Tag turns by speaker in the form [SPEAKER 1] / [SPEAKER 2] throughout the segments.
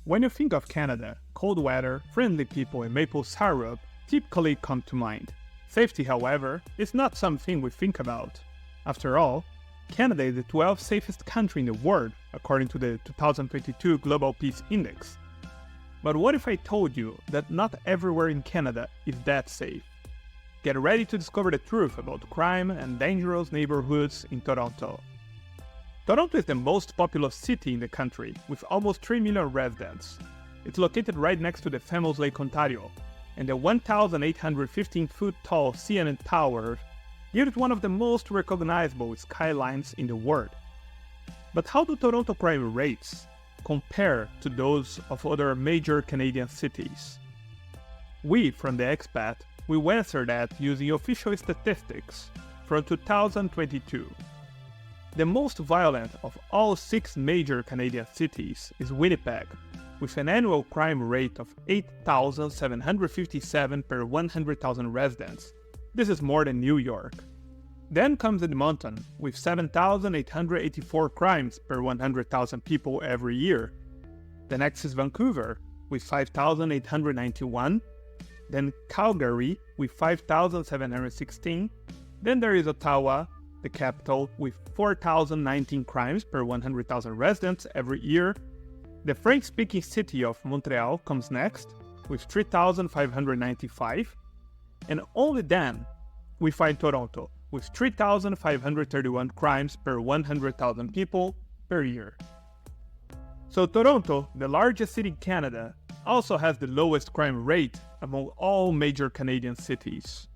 [SPEAKER 1] When you think of Canada, cold weather, friendly people, and maple syrup typically come to mind. Safety, however, is not something we think about. After all, Canada is the 12th safest country in the world, according to the 2022 Global Peace Index. But what if I told you that not everywhere in Canada is that safe? Get ready to discover the truth about crime and dangerous neighborhoods in Toronto. Toronto is the most populous city in the country, with almost 3 million residents. It's located right next to the famous Lake Ontario, and the 1,815-foot tall CN Tower gives it one of the most recognizable skylines in the world. But how do Toronto crime rates compare to those of other major Canadian cities? We, from the Expat, will answer that using official statistics from 2022. The most violent of all 6 major Canadian cities is Winnipeg, with an annual crime rate of 8,757 per 100,000 residents. This is more than New York. Then comes Edmonton, with 7,884 crimes per 100,000 people every year. The next is Vancouver, with 5,891. Then Calgary, with 5,716. Then there is Ottawa, the capital, with 4,019 crimes per 100,000 residents every year. The French-speaking city of Montreal comes next, with 3,595. And only then we find Toronto, with 3,531 crimes per 100,000 people per year. So Toronto, the largest city in Canada, also has the lowest crime rate among all major Canadian cities.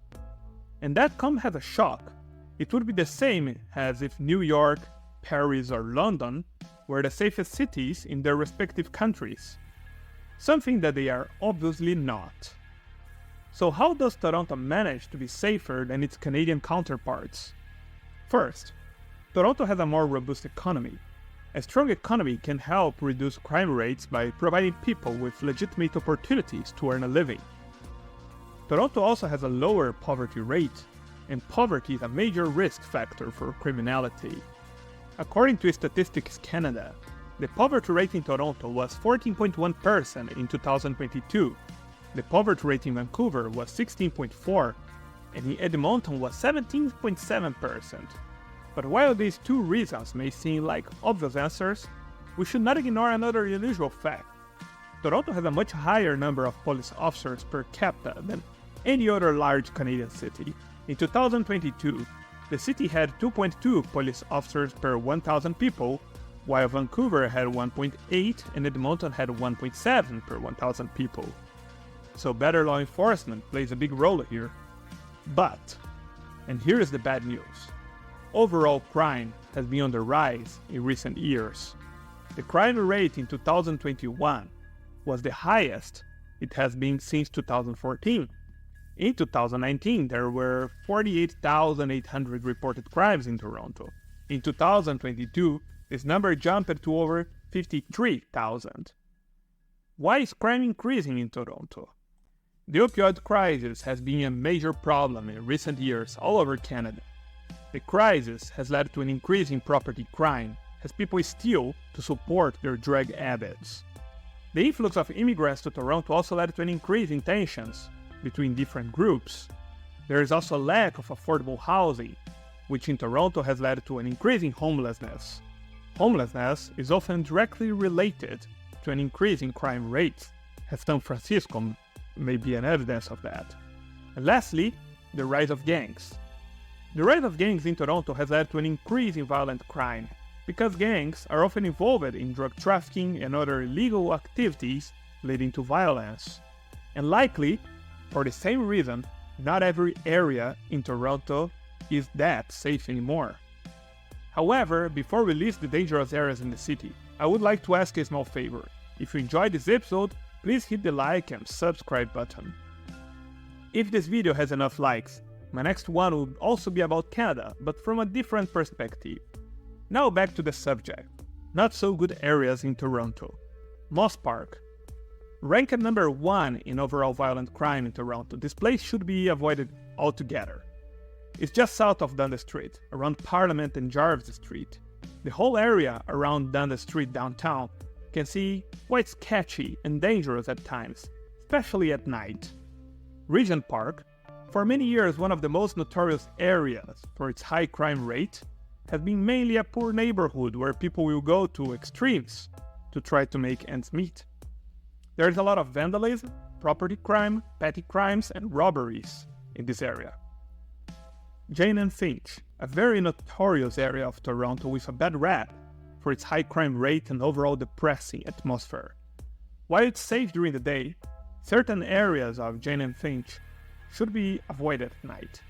[SPEAKER 1] And that comes as a shock. It would be the same as if New York, Paris, or London were the safest cities in their respective countries, something that they are obviously not. So how does Toronto manage to be safer than its Canadian counterparts? First, Toronto has a more robust economy. A strong economy can help reduce crime rates by providing people with legitimate opportunities to earn a living. Toronto also has a lower poverty rate, and poverty is a major risk factor for criminality. According to Statistics Canada, the poverty rate in Toronto was 14.1% in 2022, the poverty rate in Vancouver was 16.4%, and in Edmonton was 17.7%. But while these two reasons may seem like obvious answers, we should not ignore another unusual fact. Toronto has a much higher number of police officers per capita than any other large Canadian city. In 2022, the city had 2.2 police officers per 1,000 people, while Vancouver had 1.8 and Edmonton had 1.7 per 1,000 people. So better law enforcement plays a big role here. But, and here is the bad news, overall crime has been on the rise in recent years. The crime rate in 2021 was the highest it has been since 2014. In 2019, there were 48,800 reported crimes in Toronto. In 2022, this number jumped to over 53,000. Why is crime increasing in Toronto? The opioid crisis has been a major problem in recent years all over Canada. The crisis has led to an increase in property crime as people steal to support their drug habits. The influx of immigrants to Toronto also led to an increase in tensions between different groups. There is also a lack of affordable housing, which in Toronto has led to an increase in homelessness. Homelessness is often directly related to an increase in crime rates, as San Francisco may be an evidence of that. And lastly, the rise of gangs. The rise of gangs in Toronto has led to an increase in violent crime, because gangs are often involved in drug trafficking and other illegal activities leading to violence. And likely, for the same reason, not every area in Toronto is that safe anymore. However, before we list the dangerous areas in the city, I would like to ask a small favor. If you enjoyed this episode, please hit the like and subscribe button. If this video has enough likes, my next one will also be about Canada, but from a different perspective. Now back to the subject. Not so good areas in Toronto. Moss Park. Ranked number 1 in overall violent crime in Toronto, this place should be avoided altogether. It's just south of Dundas Street, around Parliament and Jarvis Street. The whole area around Dundas Street downtown can see quite sketchy and dangerous at times, especially at night. Regent Park, for many years one of the most notorious areas for its high crime rate, has been mainly a poor neighborhood where people will go to extremes to try to make ends meet. There is a lot of vandalism, property crime, petty crimes, and robberies in this area. Jane and Finch, a very notorious area of Toronto with a bad rap for its high crime rate and overall depressing atmosphere. While it's safe during the day, certain areas of Jane and Finch should be avoided at night.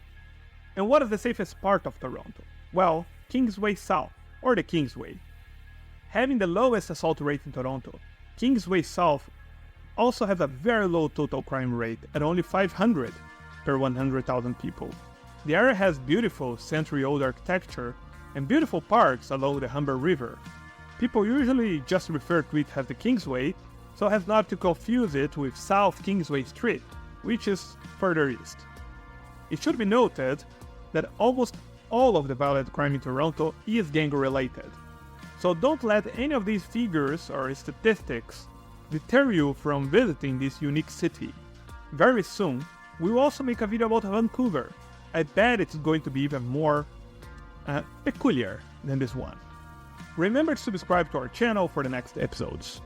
[SPEAKER 1] And what is the safest part of Toronto? Well, Kingsway South, or the Kingsway. Having the lowest assault rate in Toronto, Kingsway South also has a very low total crime rate at only 500 per 100,000 people. The area has beautiful century-old architecture and beautiful parks along the Humber River. People usually just refer to it as the Kingsway, so as not to confuse it with South Kingsway Street, which is further east. It should be noted that almost all of the violent crime in Toronto is gang-related. So don't let any of these figures or statistics deter you from visiting this unique city. Very soon, we will also make a video about Vancouver. I bet it's going to be even more peculiar than this one. Remember to subscribe to our channel for the next episodes.